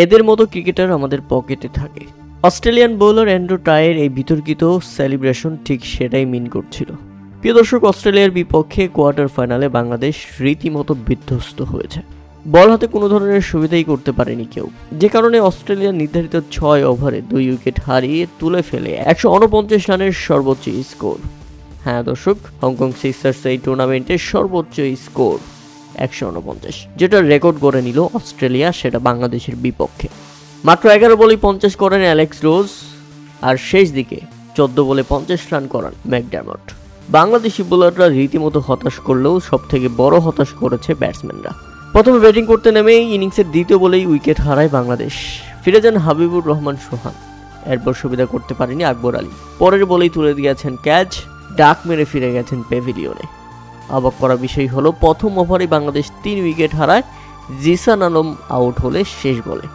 এদের মতো ক্রিকেটার আমাদের পকেটে থাকে। অস্ট্রেলিয়ান বোলার অ্যান্ড্রু টাইয়ের এই বিতর্কিত সেলিব্রেশন ঠিক সেটাই মিন করছিল। প্রিয় দর্শক, অস্ট্রেলিয়ার বিপক্ষে কোয়ার্টার ফাইনালে বাংলাদেশ রীতিমতো বিধ্বস্ত হয়েছে। বল হাতে কোনো ধরনের সুবিধাই করতে পারেনি কেউ, যে কারণে অস্ট্রেলিয়া নির্ধারিত 6 ওভারে 2 উইকেট হারিয়ে তুলে ফেলে 149 রানের সর্বোচ্চ স্কোর। হ্যাঁ দর্শক, হংকং সিক্সার্স এই টুর্নামেন্টের সর্বোচ্চ স্কোর 149, যেটা রেকর্ড করে নিল অস্ট্রেলিয়া, সেটা বাংলাদেশের বিপক্ষে। মাত্র 11 বলেই 50 করেন অ্যালেক্স রোজ, আর শেষ দিকে 14 বলে 50 রান করান ম্যাকডারমট। বাংলাদেশি বোলাররা রীতিমতো হতাশ করলেও সবথেকে বড় হতাশ করেছে ব্যাটসম্যানরা। প্রথমে ব্যাটিং করতে নেমেই ইনিংসের দ্বিতীয় বলেই উইকেট হারায় বাংলাদেশ। ফিরে যান হাবিবুর রহমান সোহান, এরপর সুবিধা করতে পারেনি আকবর আলী। পরের বলেই তুলে দিয়েছেন ক্যাচ, ডাক মেরে ফিরে গেছেন প্যাভিলিয়নে। অবাক করা বিষয় হলো, প্রথম ওভারে বাংলাদেশ 3 উইকেট হারায়, জিসান আলম আউট হলে শেষ বলে।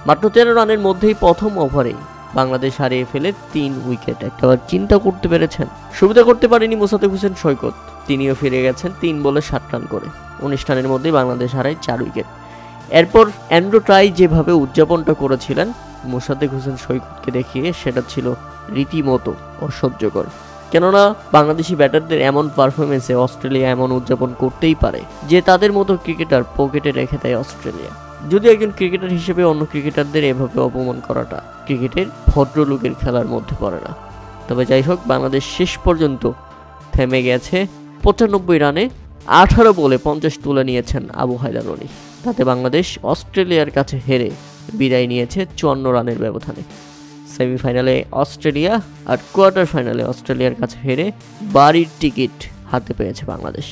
মাত্র 13 রানের মধ্যেই প্রথম ওভারেই বাংলাদেশ হারিয়ে ফেলে 3 উইকেট। একটাবার চিন্তা করতে পেরেছেন? সুবিধা করতে পারেনি মোসাদ্দেক হোসেন সৈকত, তিনিও ফিরে গেছেন 3 বলে 7 রান করে। 19 রানের মধ্যেই বাংলাদেশ হারায় 4 উইকেট। এরপর অ্যান্ড্রু টাই যেভাবে উদযাপনটা করেছিলেন মোসাদ্দেক হোসেন সৈকতকে দেখিয়ে, সেটা ছিল রীতিমতো অসহ্যকর। কেননা বাংলাদেশি ব্যাটারদের এমন পারফরমেন্সে অস্ট্রেলিয়া এমন উদযাপন করতেই পারে যে তাদের মতো ক্রিকেটার পকেটে রেখে দেয় অস্ট্রেলিয়া। যদি একজন ক্রিকেটার হিসেবে অন্য ক্রিকেটারদের এভাবে অপমান করাটা ক্রিকেটের ভদ্রলোকের খেলার মধ্যে পড়ে না। তবে যাই হোক, বাংলাদেশ শেষ পর্যন্ত থেমে গেছে 95 রানে। 18 বলে 50 তুলে নিয়েছেন আবু হায়দার রনি। তাতে বাংলাদেশ অস্ট্রেলিয়ার কাছে হেরে বিদায় নিয়েছে 54 রানের ব্যবধানে। সেমিফাইনালে অস্ট্রেলিয়া আর কোয়ার্টার ফাইনালে অস্ট্রেলিয়ার কাছে হেরে বাড়ির টিকিট হাতে পেয়েছে বাংলাদেশ।